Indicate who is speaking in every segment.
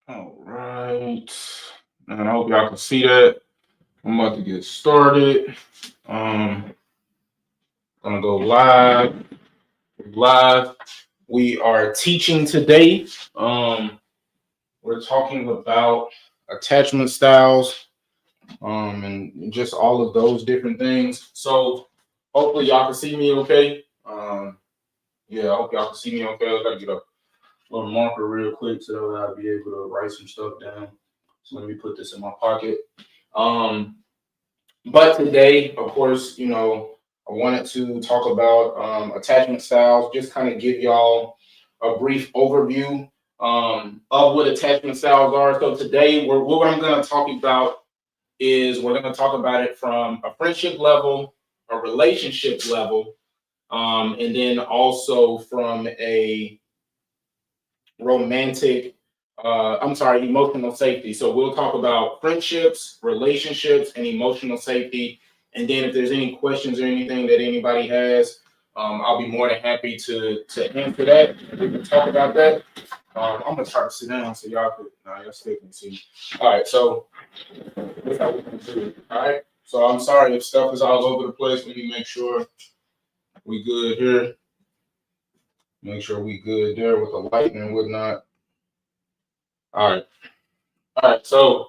Speaker 1: All right. And I hope y'all can see that. I'm about to get started. Um, gonna go live. Live. We are teaching today. We're talking about attachment styles, and just all of those different things. So hopefully y'all can see me okay. Yeah, I hope y'all can see me okay. I gotta get a little marker real quick so that I'll be able to write some stuff down. So let me put this in my pocket. Um, but today, of course, I wanted to talk about attachment styles, just kind of give y'all a brief overview of what attachment styles are. So today, what I'm going to talk about is we're going to talk about it from a friendship level, a relationship level, and then also from a romantic, emotional safety. So we'll talk about friendships, relationships, and emotional safety. And then if there's any questions or anything that anybody has, I'll be more than happy to answer that. We can talk about that. I'm gonna try to sit down so y'all could, y'all still can see. All right, so that's how we're gonna do it. All right. So I'm sorry if stuff is all over the place. Let me make sure we good here. Make sure we good there with the lighting and whatnot. All right. All right. So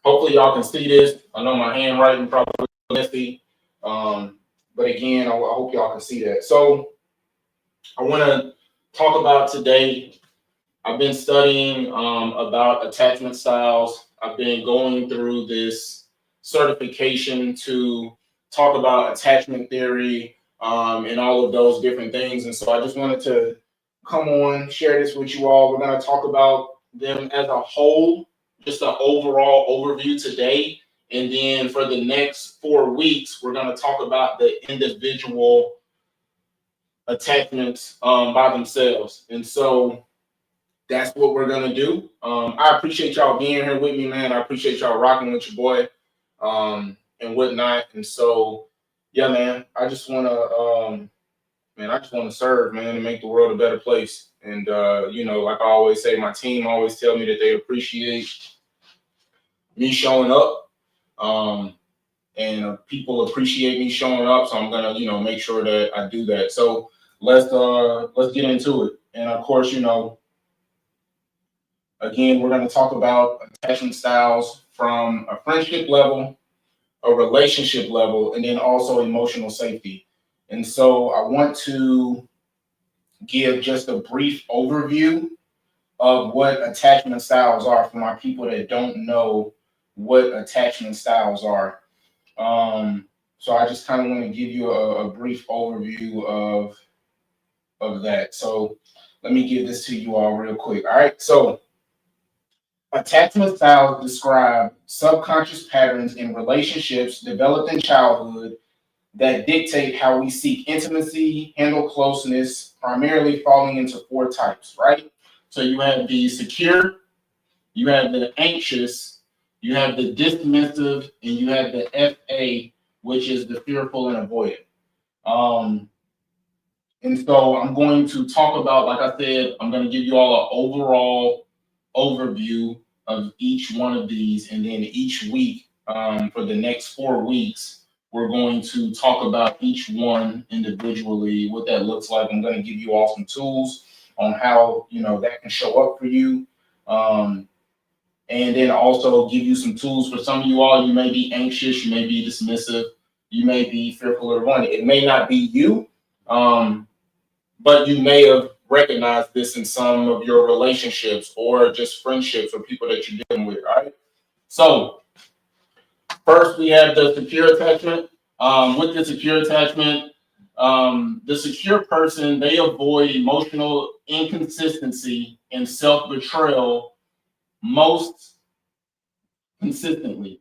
Speaker 1: hopefully y'all can see this. I know my handwriting probably messy. But again, I hope y'all can see that. So I want to talk about today. I've been studying about attachment styles. I've been going through this certification to talk about attachment theory and all of those different things. And so I just wanted to come on, share this with you all. We're going to talk about them as a whole, just an overall overview today. And then for the next 4 weeks, we're going to talk about the individual attachments by themselves. And so that's what we're gonna do. I appreciate y'all being here with me, man. I appreciate y'all rocking with your boy, and whatnot. And so, yeah, man, I just wanna serve, man, and make the world a better place. And like I always say, my team always tell me that they appreciate me showing up, and people appreciate me showing up. So I'm gonna, make sure that I do that. So let's get into it. And of course, again, we're going to talk about attachment styles from a friendship level, a relationship level, and then also emotional safety. And so I want to give just a brief overview of what attachment styles are for my people that don't know what attachment styles are. So I just kind of want to give you a brief overview of that. So let me give this to you all real quick. All right. So attachment styles describe subconscious patterns in relationships developed in childhood that dictate how we seek intimacy, handle closeness, primarily falling into four types, right? So you have the secure, you have the anxious, you have the dismissive, and you have the FA, which is the fearful and avoidant. Um, and so I'm going to talk about, like I said, I'm going to give you all an overall overview of each one of these. And then each week, for the next 4 weeks, we're going to talk about each one individually, what that looks like. I'm going to give you all some tools on how, that can show up for you. And then also give you some tools for some of you all. You may be anxious, you may be dismissive, you may be fearful or avoidant. It may not be you. But you may have recognized this in some of your relationships or just friendships or people that you're dealing with, all right? So first we have the secure attachment. With the secure attachment, the secure person, they avoid emotional inconsistency and self-betrayal most consistently,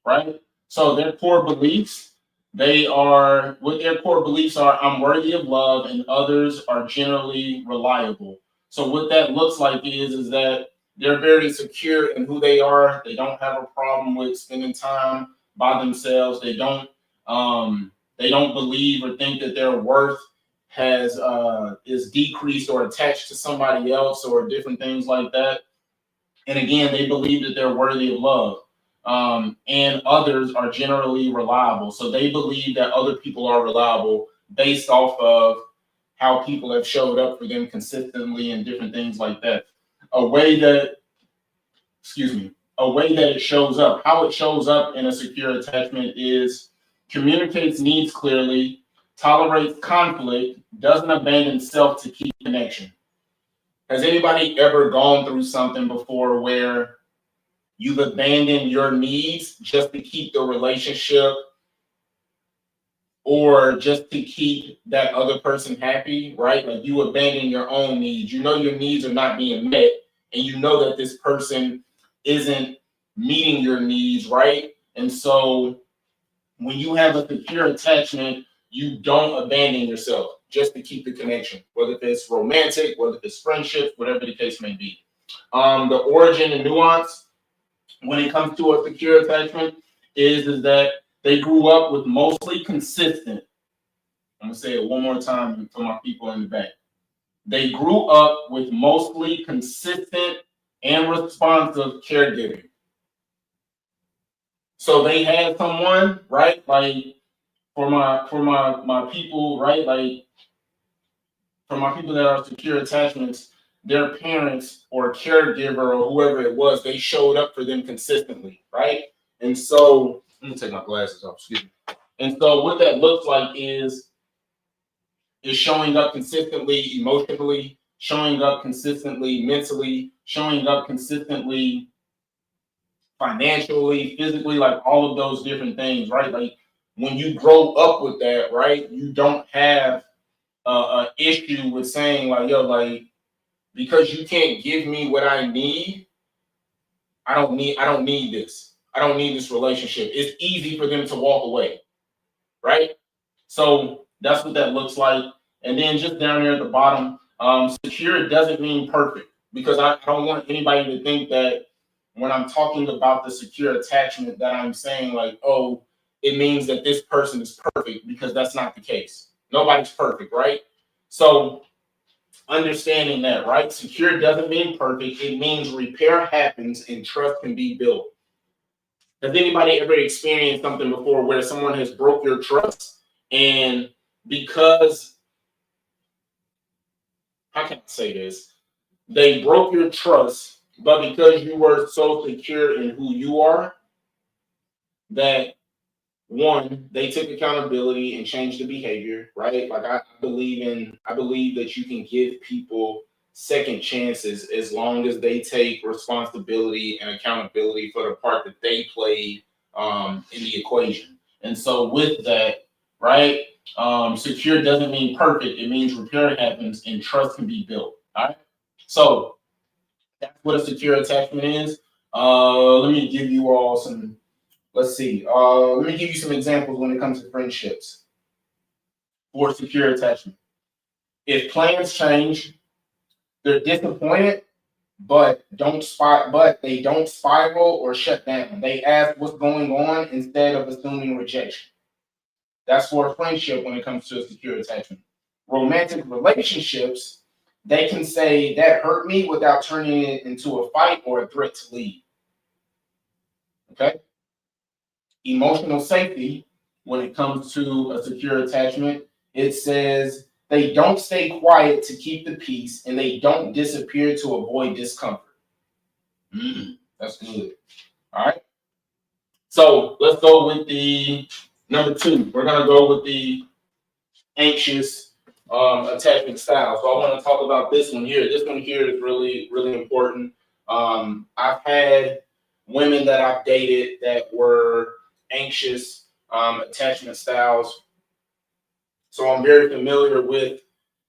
Speaker 1: right? So their core beliefs, what their core beliefs are, I'm worthy of love and others are generally reliable. So what that looks like is that they're very secure in who they are. They don't have a problem with spending time by themselves. They don't believe or think that their worth is decreased or attached to somebody else or different things like that. And again, they believe that they're worthy of love. And others are generally reliable. So they believe that other people are reliable based off of how people have showed up for them consistently and different things like that. A way that, excuse me, a way that it shows up, how it shows up in a secure attachment is communicates needs clearly, tolerates conflict, doesn't abandon self to keep connection. Has anybody ever gone through something before where you've abandoned your needs just to keep the relationship or just to keep that other person happy, right? Like you abandon your own needs. You know your needs are not being met, and you know that this person isn't meeting your needs, right? And so when you have a secure attachment, you don't abandon yourself just to keep the connection, whether it's romantic, whether it's friendship, whatever the case may be. The origin and nuance when it comes to a secure attachment is that they grew up with mostly consistent. I'm gonna say it one more time for my people in the back. They grew up with mostly consistent and responsive caregiving. So they had someone, right? Like for my people, right? Like for my people that are secure attachments, their parents or caregiver or whoever it was, they showed up for them consistently, right? And so let me take my glasses off, excuse me. And so what that looks like is showing up consistently emotionally, showing up consistently mentally, showing up consistently financially, physically, like all of those different things, right? Like when you grow up with that, right, you don't have an issue with saying like, yo, like because you can't give me what I need, I don't need this. I don't need this relationship. It's easy for them to walk away, right? So that's what that looks like. And then just down there at the bottom, secure doesn't mean perfect because I don't want anybody to think that when I'm talking about the secure attachment that I'm saying like, oh, it means that this person is perfect because that's not the case. Nobody's perfect, right? So understanding that, right? Secure doesn't mean perfect. It means repair happens and trust can be built. Has anybody ever experienced something before where someone has broke your trust and because, how can I say this? They broke your trust, but because you were so secure in who you are, that one, they took accountability and changed the behavior, right? Like I believe that you can give people second chances as long as they take responsibility and accountability for the part that they played in the equation. And so with that, right, secure doesn't mean perfect. It means repair happens and trust can be built. All right. So that's what a secure attachment is. Let me give you all some. Let's see. Let me give you some examples when it comes to friendships for secure attachment. If plans change, they're disappointed, but they don't spiral or shut down. They ask what's going on instead of assuming rejection. That's for a friendship when it comes to a secure attachment. Romantic relationships, they can say that hurt me without turning it into a fight or a threat to leave. Okay. Emotional safety, when it comes to a secure attachment, it says they don't stay quiet to keep the peace and they don't disappear to avoid discomfort. That's good. All right. So let's go with the number two. We're going to go with the anxious attachment style. So I want to talk about this one here. This one here is really, really important. I've had women that I've dated that were anxious attachment styles. So I'm very familiar with,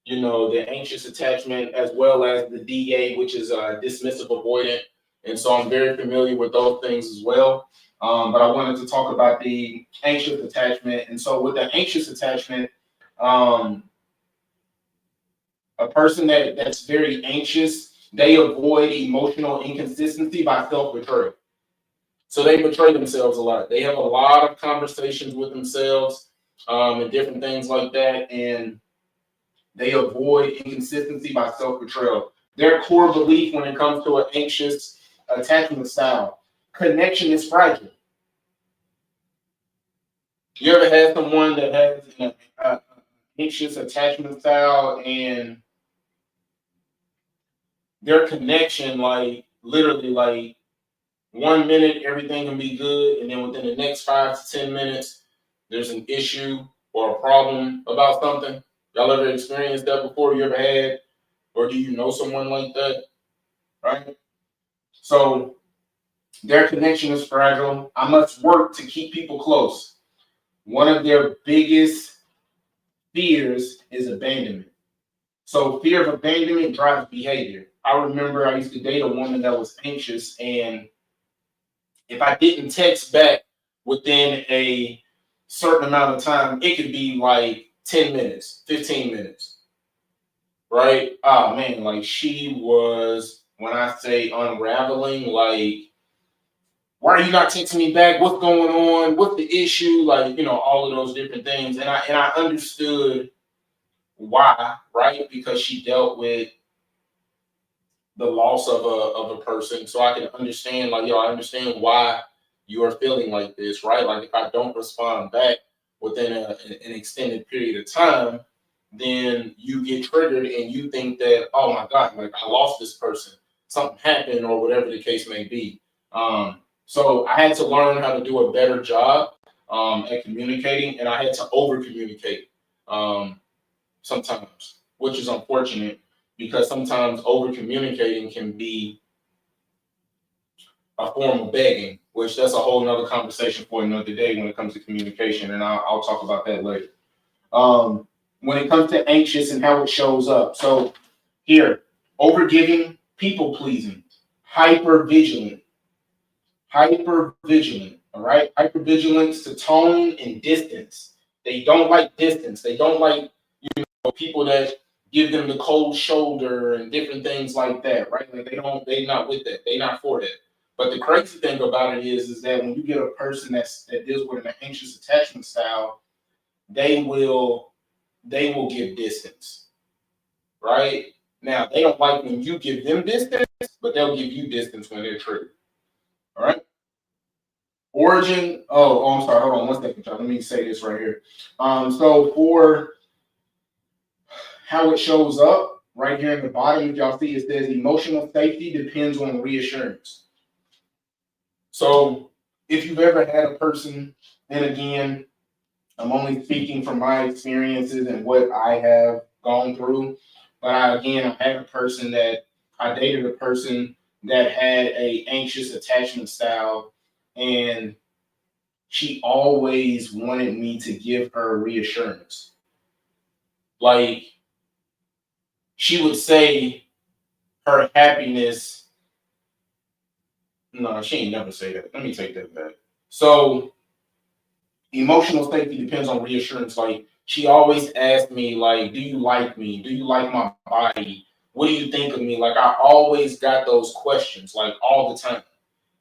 Speaker 1: you know, the anxious attachment as well as the DA, which is dismissive avoidant. And so I'm very familiar with those things as well. But I wanted to talk about the anxious attachment. And so with the anxious attachment, a person that's very anxious, they avoid emotional inconsistency by self-betrayal. So they betray themselves a lot. They have a lot of conversations with themselves and different things like that. And they avoid inconsistency by self-betrayal. Their core belief when it comes to an anxious attachment style. Connection is fragile. You ever had someone that has an anxious attachment style and their connection, like literally, like 1 minute everything can be good, and then within the next 5 to 10 minutes, there's an issue or a problem about something? Y'all ever experienced that before? You ever had, or do you know someone like that? Right? So their connection is fragile. I must work to keep people close. One of their biggest fears is abandonment. So fear of abandonment drives behavior. I remember I used to date a woman that was anxious, and if I didn't text back within a certain amount of time, it could be like 10 minutes, 15 minutes, right? Oh man, like she was, when I say unraveling, like, why are you not texting me back? What's going on? What's the issue? Like, all of those different things. And I understood why, right? Because she dealt with the loss of a person. So I can understand, like, I understand why you are feeling like this, right? Like if I don't respond back within an extended period of time, then you get triggered and you think that, oh my God, like I lost this person, something happened, or whatever the case may be. So I had to learn how to do a better job at communicating, and I had to over communicate sometimes, which is unfortunate because sometimes over communicating can be a form of begging, which that's a whole nother conversation for another day when it comes to communication, and I'll talk about that later. When it comes to anxious and how it shows up, so here, overgiving, people pleasing, hyper vigilant, all right? Hypervigilance to tone and distance. They don't like distance. They don't like people that give them the cold shoulder and different things like that, right? Like they're not with that. They're not for that. But the crazy thing about it is that when you get a person that deals with an anxious attachment style, they will give distance, right? Now they don't like when you give them distance, but they'll give you distance when they're triggered. All right. Origin. I'm sorry. Hold on one second, y'all. Let me say this right here. So for how it shows up right here in the bottom, if y'all see, it says emotional safety depends on reassurance. So if you've ever had a person, and again, I'm only speaking from my experiences and what I have gone through, but I had I dated a person that had a anxious attachment style, and she always wanted me to give her reassurance. Like, she would say her happiness. No, she ain't never say that. Let me take that back. So emotional safety depends on reassurance. Like, she always asked me, like, do you like me? Do you like my body? What do you think of me? Like, I always got those questions, like, all the time.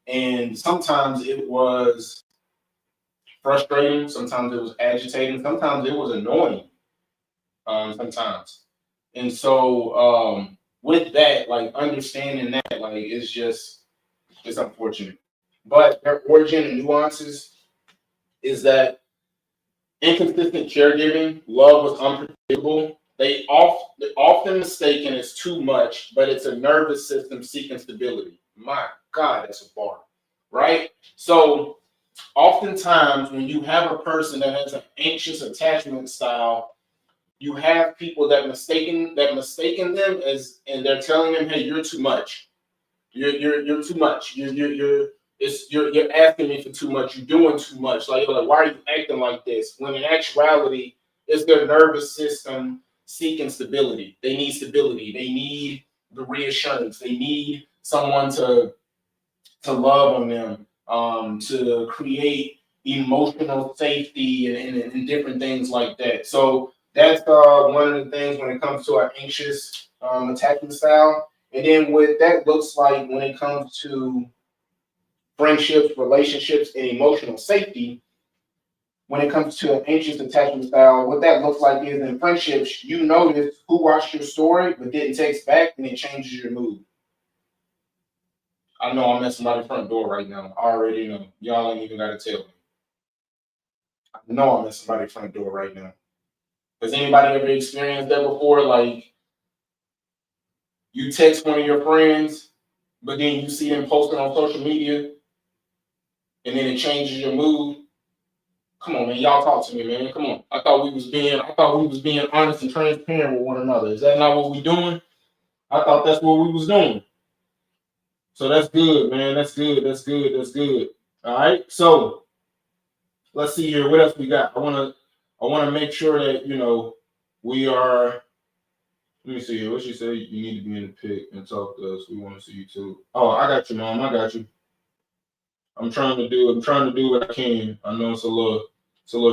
Speaker 1: And sometimes it was frustrating. Sometimes it was agitating. Sometimes it was annoying. Sometimes. And so with that, like, understanding that, like, it's unfortunate. But their origin and nuances is that inconsistent caregiving, love was unpredictable. They often mistaken as too much, but it's a nervous system seeking stability. My God, that's a bar, right? So oftentimes when you have a person that has an anxious attachment style, you have people that mistaken them as, and they're telling them, hey, you're too much. You're too much. You're asking me for too much. You're doing too much. Like, you're like, why are you acting like this? When in actuality, it's their nervous system seeking stability. They need stability. They need the reassurance. They need someone to love on them, to create emotional safety and different things like that. So that's one of the things when it comes to our anxious attachment style. And then what that looks like when it comes to friendships, relationships, and emotional safety, when it comes to an anxious attachment style, what that looks like is in friendships, you notice who watched your story but didn't text back, and it changes your mood. I know I'm at somebody's front door right now. I already know. Y'all ain't even gotta tell me. I know I'm at somebody's front door right now. Has anybody ever experienced that before? Like you text one of your friends, but then you see them posting on social media, and then it changes your mood. Come on, man. Y'all talk to me, man. Come on. I thought we was being honest and transparent with one another. Is that not what we doing? I thought that's what we was doing. So that's good, man. That's good. That's good. That's good. All right. So let's see here. What else we got? I wanna make sure that we are. Let me see here. What she said? You need to be in the pit and talk to us. We want to see you too. Oh, I got you, mom. I got you. I'm trying to do what I can. I know it's a little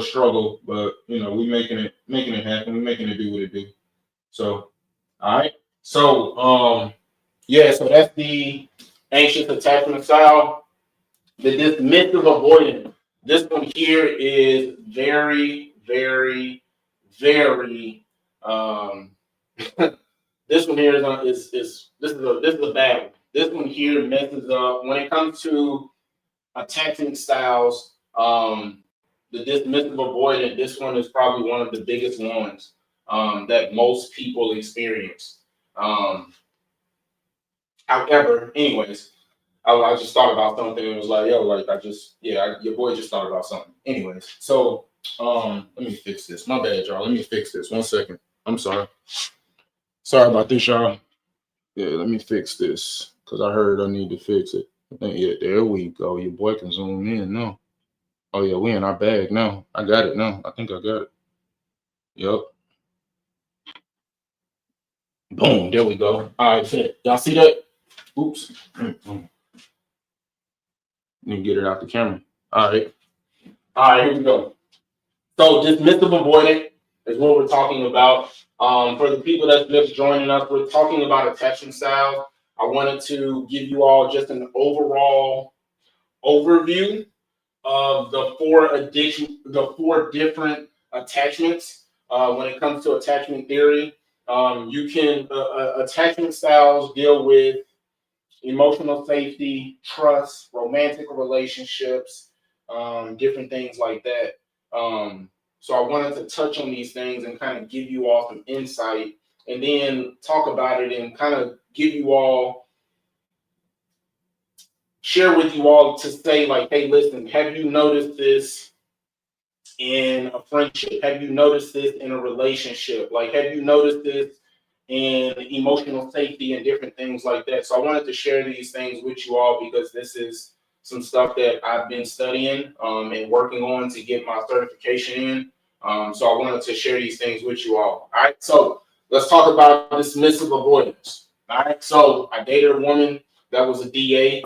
Speaker 1: struggle, but we making it happen. We making it do what it do. So, all right. So, yeah. So that's the anxious attachment style. The dismissive avoidant. This one here is very, very, very. This one here is a bad one. This one here messes up when it comes to attachment styles. The dismissive avoidant. This one is probably one of the biggest ones that most people experience. Um, However, anyways, I just thought about something and was like, yo, like your boy just thought about something. Anyways, so let me fix this. My bad, y'all. Let me fix this. 1 second. I'm sorry. Sorry about this, y'all. Yeah, let me fix this because I heard I need to fix it. Yeah, there we go. Your boy can zoom in now. Oh yeah, we in our bag now. I got it now. I think I got it. Yep. Boom. There we go. All right, fit. Y'all see that? Oops. Let me get it out the camera. All right. All right, here we go. So dismissive avoidant is what we're talking about. For the people that's just joining us, we're talking about attachment styles. I wanted to give you all just an overall overview of the four different attachments. When it comes to attachment theory, attachment styles deal with emotional safety, trust, romantic relationships, different things like that. So I wanted to touch on these things and kind of give you all some insight, and then talk about it and kind of give you all share with you all to say like, hey, listen, have you noticed this in a friendship? Have you noticed this in a relationship? Like, have you noticed this in emotional safety and different things like that? So I wanted to share these things with you all because this is some stuff that I've been studying and working on to get my certification in. So I wanted to share these things with you all. All right. So let's talk about dismissive avoidance. All right. So I dated a woman that was a DA.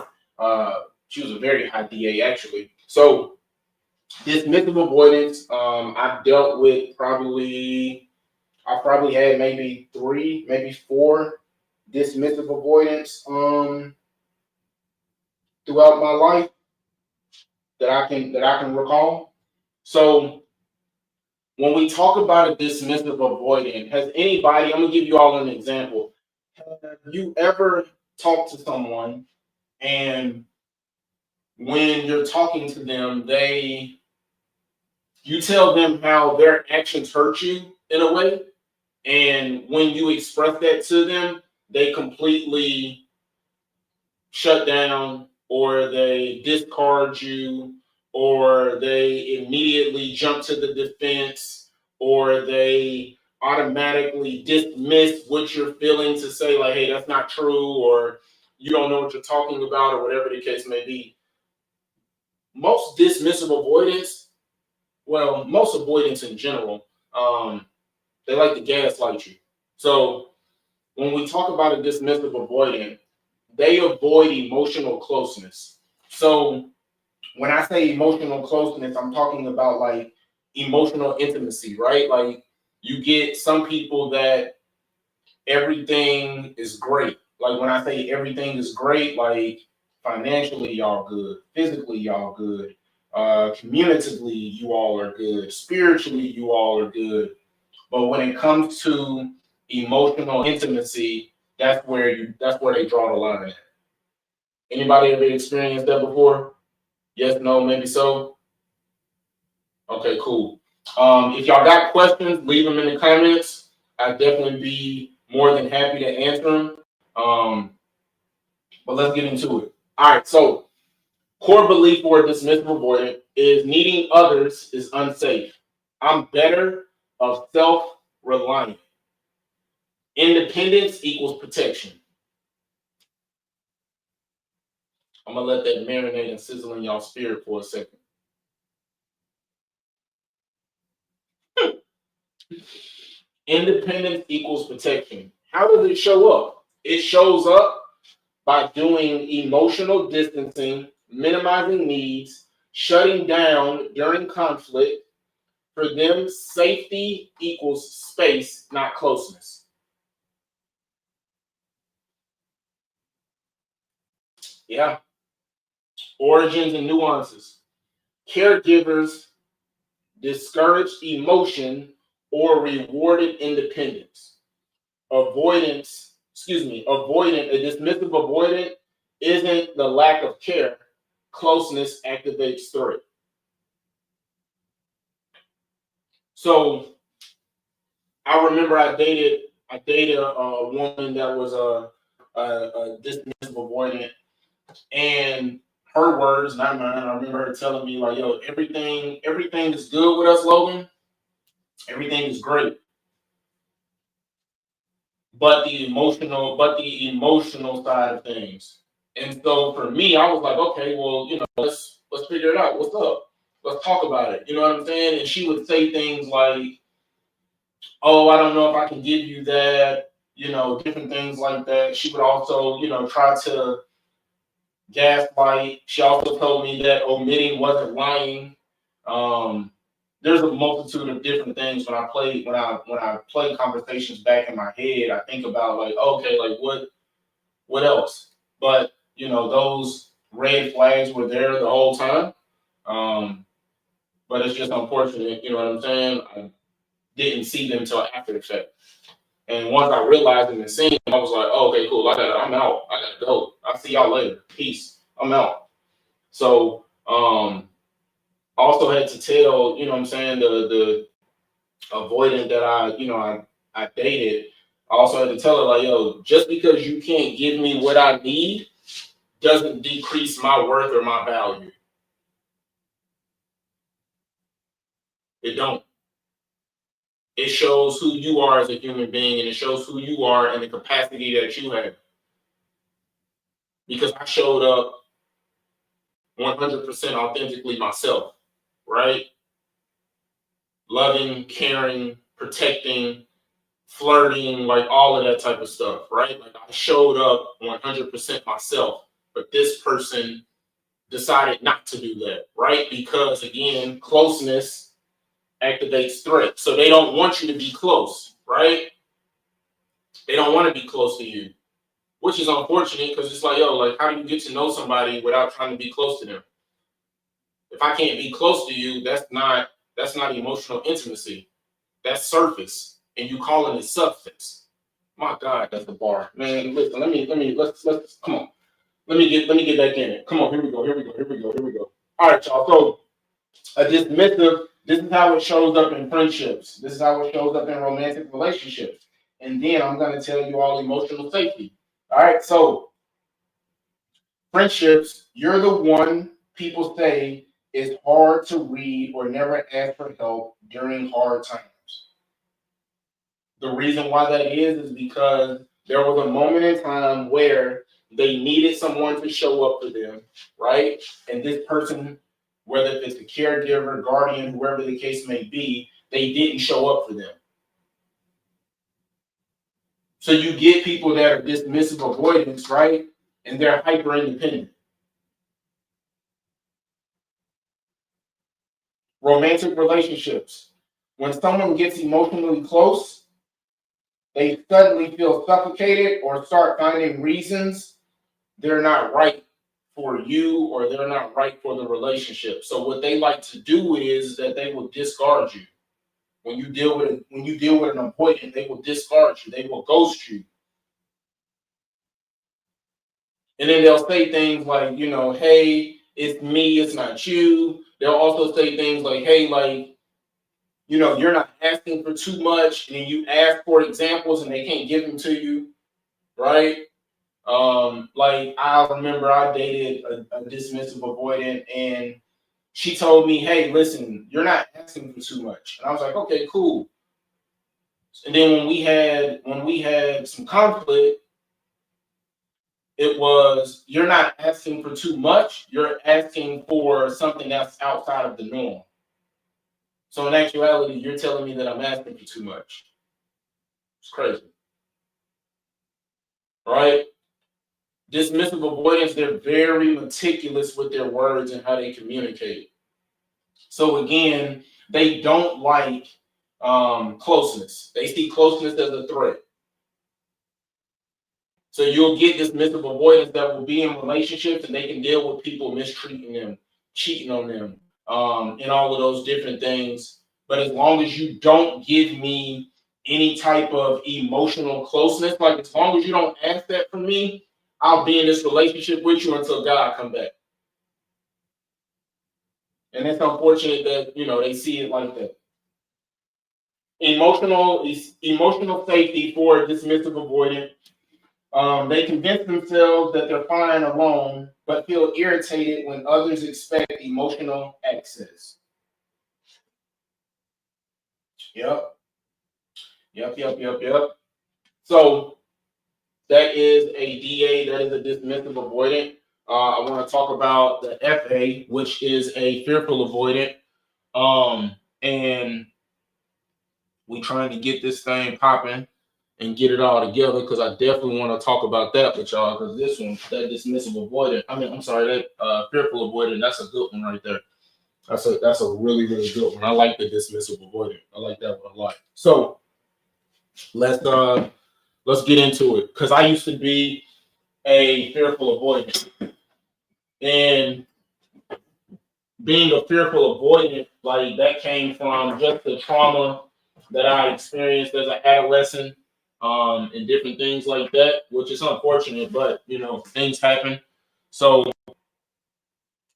Speaker 1: She was a very high DA actually. So dismissive avoidance, I probably had maybe 3, maybe 4 dismissive avoidance throughout my life that I can recall. So when we talk about a dismissive avoidant, has anybody? I'm gonna give you all an example. Have you ever talked to someone and when you're talking to them, you tell them how their actions hurt you in a way, and when you express that to them, they completely shut down, or they discard you, or they immediately jump to the defense, or they automatically dismiss what you're feeling to say, like, hey, that's not true, or you don't know what you're talking about, or whatever the case may be. Most dismissive avoidance, well, most avoidance in general, they like to gaslight you. So when we talk about a dismissive avoidant, they avoid emotional closeness. So when I say emotional closeness, I'm talking about like emotional intimacy, right? Like you get some people that everything is great. Like when I say everything is great, like financially y'all good, physically y'all good, communicatively you all are good, spiritually you all are good. But when it comes to emotional intimacy, that's where they draw the line. Anybody ever experienced that before? Yes, no, maybe so. Okay, cool. If y'all got questions, leave them in the comments. I'd definitely be more than happy to answer them. Um, but let's get into it. All right, so core belief for a dismissive avoidant is needing others is unsafe. I'm better of self-reliant. Independence equals protection. I'm gonna let that marinate and sizzle in y'all spirit for a second. Independence equals protection. How does it show up? It shows up by doing emotional distancing, minimizing needs, shutting down during conflict. For them, safety equals space, not closeness. Yeah. Origins and nuances. Caregivers discouraged emotion or rewarded independence. Avoidant, a dismissive avoidant isn't the lack of care. Closeness activates threat. So I remember I dated a woman that was a dismissive avoidant, and her words, not mine. I remember her telling me like, "Yo, everything is good with us, Logan. Everything is great, but the emotional side of things." And so for me, I was like, okay, well, let's figure it out. What's up? Let's talk about it. You know what I'm saying? And she would say things like, "Oh, I don't know if I can give you that." Different things like that. She would also, try to gaslight. She also told me that omitting wasn't lying. Um, there's a multitude of different things when I play conversations back in my head. I think about like, okay, like what else? But those red flags were there the whole time. Um, but it's just unfortunate. You know what I'm saying? I didn't see them until after the fact. And once I realized them and seen them, I was like, oh, okay, cool. I'm out. I gotta go. I'll see y'all later. Peace. I'm out. So also had to tell, what I'm saying, the avoidant that I dated, I also had to tell her like, yo, just because you can't give me what I need doesn't decrease my worth or my value. It don't. It shows who you are as a human being, and it shows who you are and the capacity that you have. Because I showed up 100% authentically myself, right? Loving, caring, protecting, flirting, like all of that type of stuff, right? Like I showed up 100% myself, but this person decided not to do that, right? Because again, closeness activates threat. So they don't want you to be close, right? They don't want to be close to you, which is unfortunate because it's like, yo, like, how do you get to know somebody without trying to be close to them? If I can't be close to you, that's not emotional intimacy. That's surface, and you calling it substance. My God, that's the bar, man. Listen, let's come on. Let me get back in it. Come on, here we go. All right, y'all. So a dismissive. This is how it shows up in friendships. This is how it shows up in romantic relationships. And then I'm gonna tell you all emotional safety. All right, so friendships, you're the one people say is hard to read or never ask for help during hard times. The reason why that is because there was a moment in time where they needed someone to show up for them, right? And this person, whether it's a caregiver, guardian, whoever the case may be, they didn't show up for them. So you get people that are dismissive avoidance, right? And they're hyper independent. Romantic relationships. When someone gets emotionally close, they suddenly feel suffocated or start finding reasons they're not right for you or they're not right for the relationship. So what they like to do is that they will discard you. When you deal with an avoidant, they will discard you. They will ghost you. And then they'll say things like, hey, it's me, it's not you. They'll also say things like, hey, like, you're not asking for too much, and you ask for examples and they can't give them to you, right? Like I remember I dated a dismissive avoidant, and she told me, hey, listen, you're not asking for too much. And I was like, okay, cool. And then when we had some conflict, it was, you're not asking for too much, you're asking for something that's outside of the norm. So in actuality, you're telling me that I'm asking for too much. It's crazy. Right? Dismissive avoidance, they're very meticulous with their words and how they communicate. So again, they don't like closeness. They see closeness as a threat. So you'll get dismissive avoidance that will be in relationships and they can deal with people mistreating them, cheating on them, and all of those different things. But as long as you don't give me any type of emotional closeness, like as long as you don't ask that from me, I'll be in this relationship with you until God come back. And it's unfortunate that they see it like that. Emotional safety for dismissive avoidant. They convince themselves that they're fine alone, but feel irritated when others expect emotional access. Yep. Yep. So that is a DA, that is a dismissive avoidant. I want to talk about the FA, which is a fearful avoidant. And we trying to get this thing popping and get it all together, because I definitely want to talk about that with y'all, because this one, that dismissive avoidant, that fearful avoidant, that's a good one right there. That's a really, really good one. I like the dismissive avoidant. I like that one a lot. So let's get into it, because I used to be a fearful avoidant, and being a fearful avoidant, like that came from just the trauma that I experienced as an adolescent, and different things like that, which is unfortunate, but things happen. So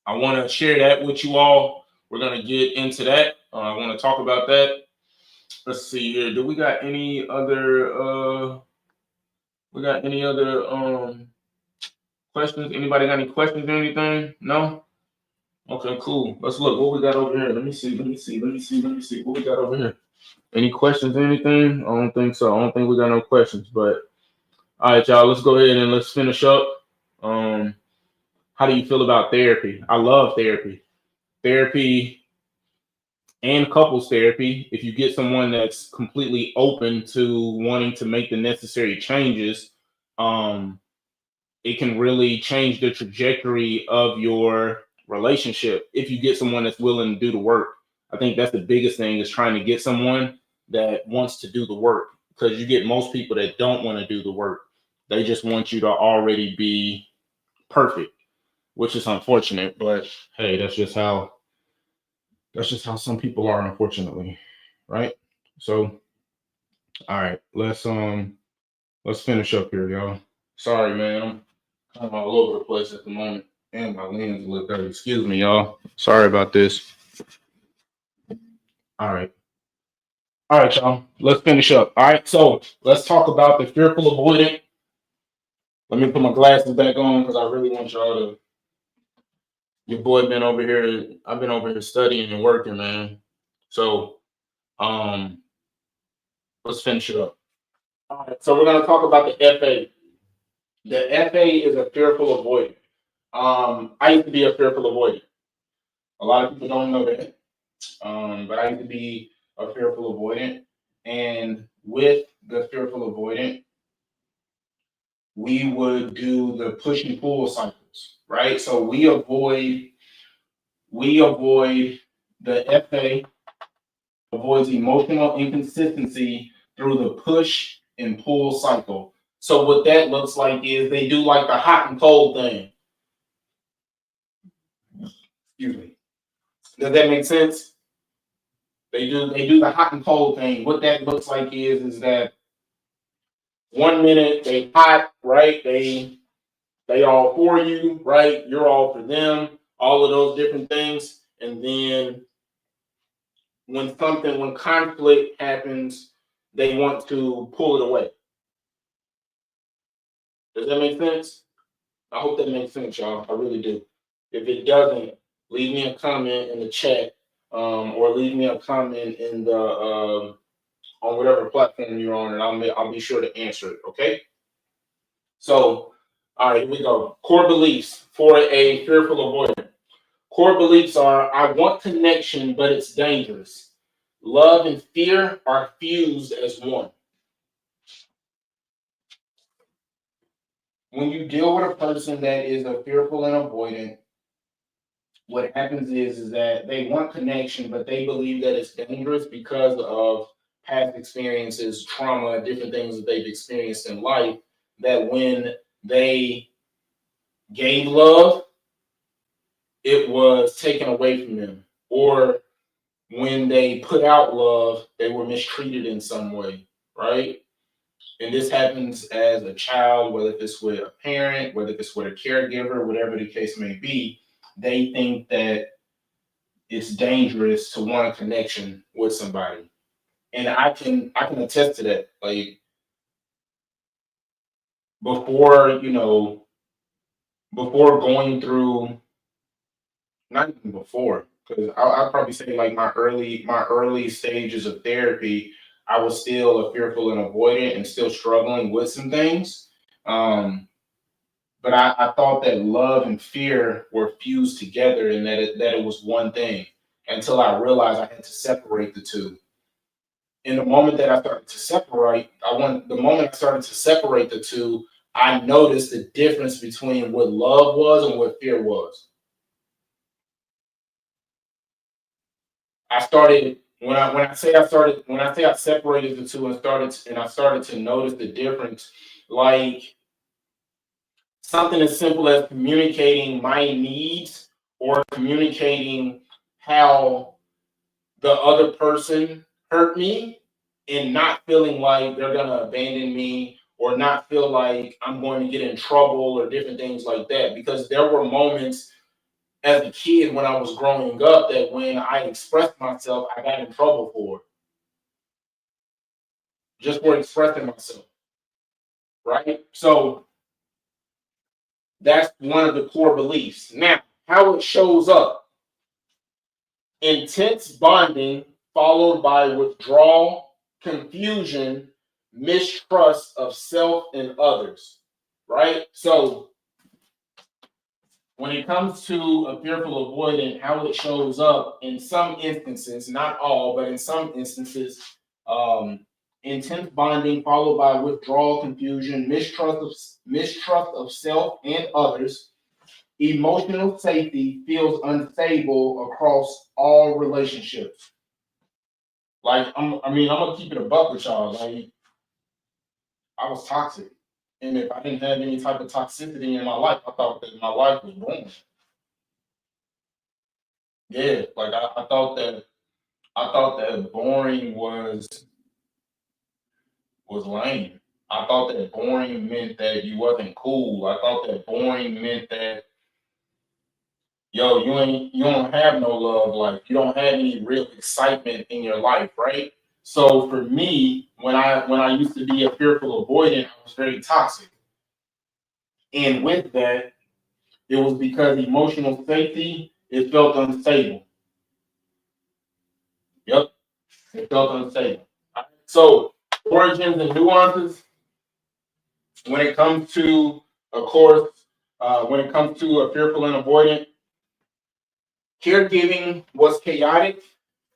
Speaker 1: I want to share that with you all. We're gonna get into that. I want to talk about that. Let's see here. Do we got any other? Questions? Anybody got any questions or anything? No. Okay, cool. Let's look what we got over here. Let me see. What we got over here. Any questions or anything? I don't think so. I don't think we got no questions. But all right, y'all, let's go ahead and let's finish up. How do you feel about therapy? I love therapy. Therapy and couples therapy. If you get someone that's completely open to wanting to make the necessary changes, it can really change the trajectory of your relationship if you get someone that's willing to do the work. I think that's the biggest thing, is trying to get someone that wants to do the work, because you get most people that don't want to do the work. They just want you to already be perfect, which is unfortunate, but hey, that's just how some people are, unfortunately, right? So, all right, let's finish up here, y'all. Sorry, man, I'm all over the place at the moment, and my lens look dirty. Excuse me, y'all. Sorry about this. All right. All right, y'all. Let's finish up. All right. So let's talk about the fearful avoidant. Let me put my glasses back on, because I really want y'all to. Your boy been over here. I've been over here studying and working, man. So um, let's finish it up. All right. So we're gonna talk about the FA. The FA is a fearful avoidant. I used to be a fearful avoidant. A lot of people don't know that. But I used to be a fearful avoidant. And with the fearful avoidant, we would do the push and pull cycles, right? So we avoid the FA avoids emotional inconsistency through the push and pull cycle. So what that looks like is they do like the hot and cold thing. Excuse me. Does that make sense? They do the hot and cold thing. What that looks like is that 1 minute they hot, right? they all for you, right? You're all for them, all of those different things. And then when conflict happens, they want to pull it away. Does that make sense? I hope that makes sense, y'all. I really do. If it doesn't, leave me a comment in the chat, or leave me a comment in the on whatever platform you're on, and I'll be sure to answer it. Okay. So, all right, here we go. Core beliefs for a fearful avoidant. Core beliefs are: I want connection, but it's dangerous. Love and fear are fused as one. When you deal with a person that is a fearful and avoidant, what happens is that they want connection, but they believe that it's dangerous because of past experiences, trauma, different things that they've experienced in life, that when they gave love, it was taken away from them. Or when they put out love, they were mistreated in some way, right? And this happens as a child, whether it's with a parent, whether it's with a caregiver, whatever the case may be. They think that it's dangerous to want a connection with somebody. And I can attest to that. Like, before, before going through, not even before, because I'd probably say like my early stages of therapy, I was still a fearful and avoidant and still struggling with some things. But I thought that love and fear were fused together and that it was one thing, until I realized I had to separate the two. In the moment that I started to separate, the moment I started to separate the two, I noticed the difference between what love was and what fear was. I started when I say I separated the two and I started to notice the difference, like something as simple as communicating my needs or communicating how the other person hurt me, and not feeling like they're gonna abandon me or not feel like I'm going to get in trouble or different things like that. Because there were moments as a kid when I was growing up that when I expressed myself, I got in trouble for it, just for expressing myself, right? So that's one of the core beliefs. Now, how it shows up: intense bonding followed by withdrawal, confusion, mistrust of self and others, right? So when it comes to a fearful avoidant, how it shows up in some instances, not all, but in some instances, um, intense bonding followed by withdrawal, confusion, mistrust of self and others. Emotional safety feels unstable across all relationships. Like, I'm gonna keep it a buck with y'all. Like, I was toxic, and if I didn't have any type of toxicity in my life, I thought that my life was boring. Yeah, like I thought that boring was lame. I thought that boring meant that you wasn't cool. I thought that boring meant that, yo, you don't have no love life. You don't have any real excitement in your life, right? So for me, when I used to be a fearful avoidant, I was very toxic. And with that, it was because emotional safety, it felt unstable. Yep, it felt unstable. So origins and nuances when it comes to, of course, when it comes to a fearful and avoidant, caregiving was chaotic,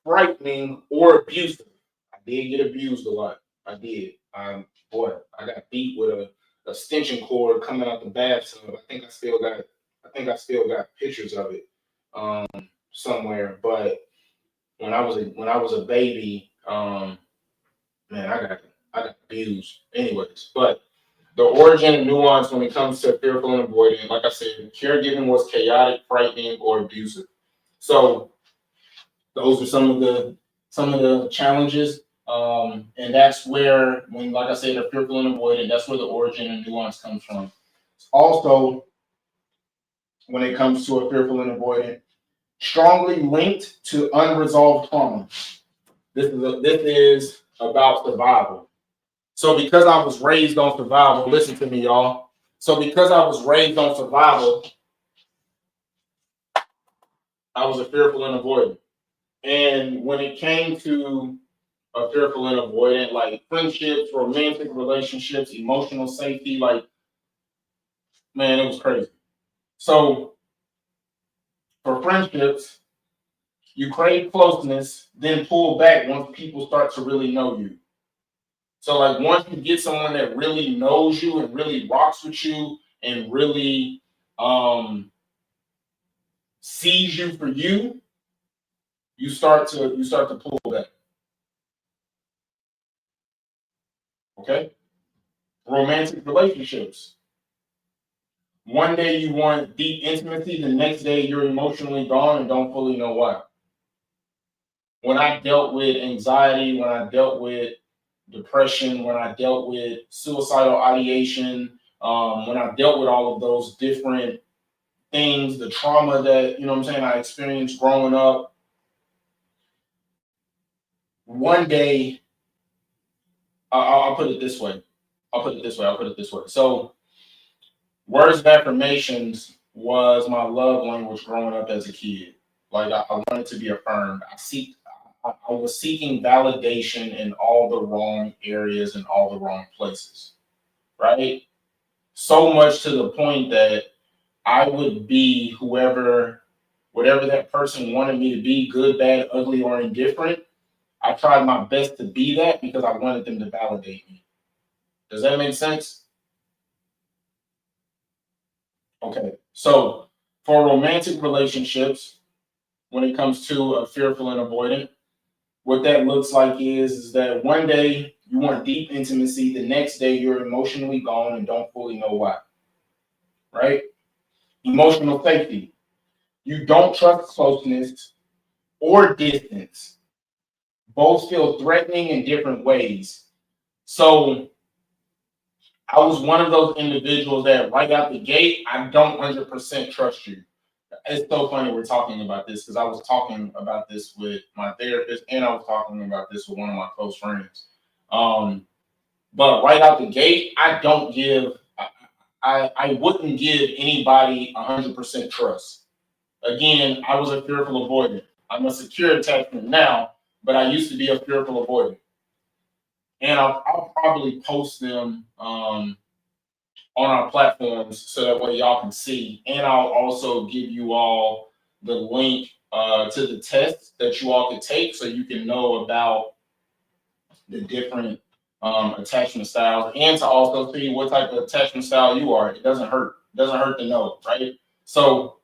Speaker 1: frightening, or abusive. I did get abused a lot. I did. Boy, I got beat with a extension cord coming out the bathtub. I think I still got pictures of it somewhere. But when I was a baby, man, I got abused. Anyways, but the origin and nuance when it comes to fearful and avoidant, like I said, caregiving was chaotic, frightening, or abusive. So those are some of the challenges. And that's where, when, like I said, the fearful and avoidant, that's where the origin and nuance comes from. Also, when it comes to a fearful and avoidant, strongly linked to unresolved trauma. This is about survival. So because I was raised on survival, listen to me, y'all. So because I was raised on survival, I was a fearful and avoidant. And when it came to a fearful and avoidant, like friendships, romantic relationships, emotional safety, like, man, it was crazy. So for friendships, you crave closeness, then pull back once people start to really know you. So like once you get someone that really knows you and really rocks with you and really sees you for you, you start to pull back. Okay? Romantic relationships. One day you want deep intimacy, the next day you're emotionally gone and don't fully know why. When I dealt with anxiety, when I dealt with depression, when I dealt with suicidal ideation, when I dealt with all of those different things, the trauma that, you know what I'm saying, I experienced growing up, one day, I'll put it this way. So, words of affirmations was my love language growing up as a kid. Like, I wanted to be affirmed. I was seeking validation in all the wrong areas and all the wrong places, right? So much to the point that I would be whatever that person wanted me to be, good, bad, ugly, or indifferent. I tried my best to be that because I wanted them to validate me. Does that make sense? Okay. So for romantic relationships, when it comes to a fearful and avoidant, what that looks like is that one day you want deep intimacy, the next day you're emotionally gone and don't fully know why. Right? Emotional safety. You don't trust closeness or distance. Both feel threatening in different ways. So I was one of those individuals that right out the gate, I don't 100% trust you. It's so funny we're talking about this because I was talking about this with my therapist and I was talking about this with one of my close friends. But right out the gate, I wouldn't give anybody 100% trust. Again, I was a fearful avoidant. I'm a secure attachment now, but I used to be a fearful avoidant. And I'll probably post them on our platforms so that way y'all can see. And I'll also give you all the link to the test that you all can take so you can know about the different attachment styles and to also see what type of attachment style you are. It doesn't hurt. It doesn't hurt to know, right? So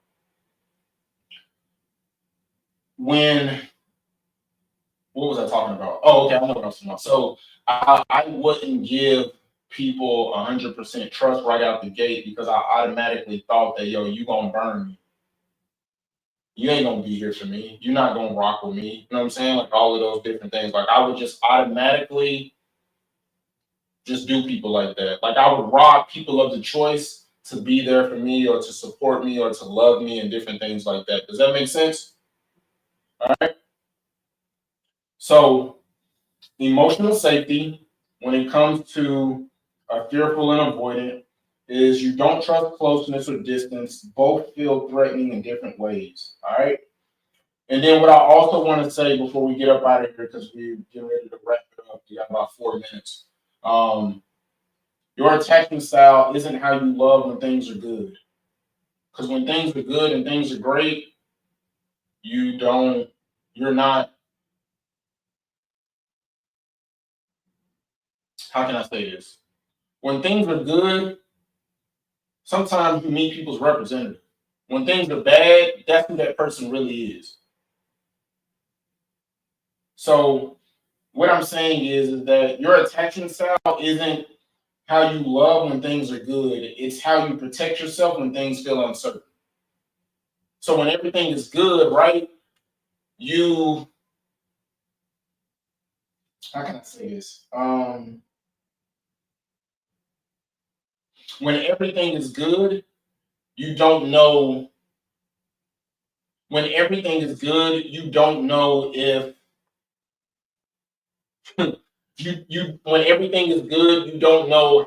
Speaker 1: when what was I talking about? Oh, okay, I know what I was talking about. So I wouldn't give people 100% trust right out the gate because I automatically thought that, yo, you gonna burn me. You ain't gonna be here for me. You're not gonna rock with me. You know what I'm saying? Like all of those different things. Like I would just automatically just do people like that. Like I would rob people of the choice to be there for me or to support me or to love me and different things like that. Does that make sense? All right. So emotional safety, when it comes to a fearful and avoidant, is you don't trust closeness or distance. Both feel threatening in different ways. All right. And then what I also want to say before we get up out of here, because we're getting ready to wrap it up, we got about 4 minutes. Um, your attachment style isn't how you love when things are good. Because when things are good and things are great, you're not, how can I say this? When things are good, sometimes you meet people's representative. When things are bad, that's who that person really is. So what I'm saying is that your attachment style isn't how you love when things are good. It's how you protect yourself when things feel uncertain. So when everything is good, right? You, how can I say this? When everything is good, You don't know when everything is good. You don't know if you when everything is good. You don't know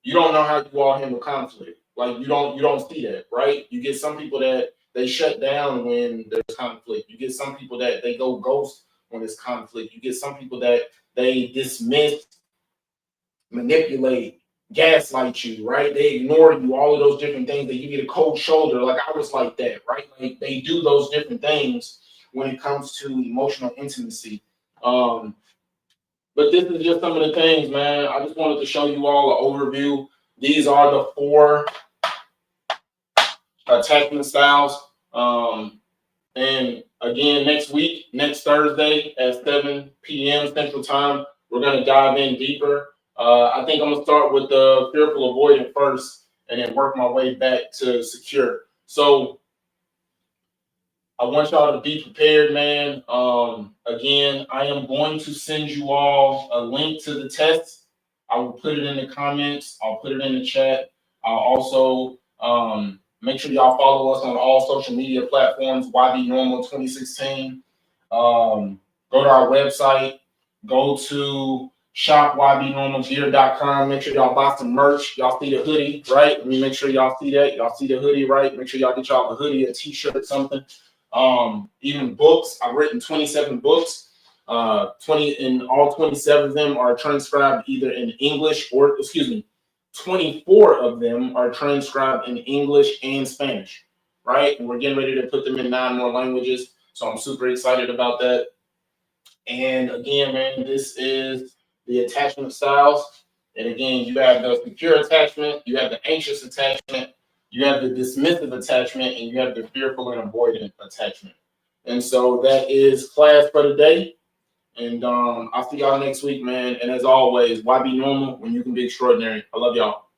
Speaker 1: you don't know how you all handle conflict. Like you don't see that, right? You get some people that they shut down when there's conflict. You get some people that they go ghost when there's conflict. You get some people that they dismiss, manipulate, gaslight you, right? They ignore you, all of those different things. They give you the cold shoulder. Like I was like that, right? Like they do those different things when it comes to emotional intimacy. Um, but this is just some of the things, man. I just wanted to show you all an overview. These are the 4 attachment styles. And again, next week, next Thursday at 7 p.m. Central Time, we're going to dive in deeper. I think I'm going to start with the fearful avoidant first and then work my way back to secure. So I want y'all to be prepared, man. Again, I am going to send you all a link to the test. I will put it in the comments. I'll put it in the chat. I'll also make sure y'all follow us on all social media platforms, Y.B.Normal 2016. Go to our website. Go to shop.ybnormalgear.com. Make sure y'all buy some merch. Y'all see the hoodie, right? Let me make sure y'all see that. Y'all see the hoodie, right? Make sure y'all get y'all a hoodie, a t-shirt, something. Even books. I've written 27 books. 20 and all 27 of them are transcribed either in English or 24 of them are transcribed in English and Spanish, right? And we're getting ready to put them in 9 more languages. So I'm super excited about that. And again, man, this is the attachment styles. And again, you have the secure attachment, you have the anxious attachment, you have the dismissive attachment, and you have the fearful and avoidant attachment. And so that is class for today. And I'll see y'all next week, man. And as always, why be normal when you can be extraordinary? I love y'all.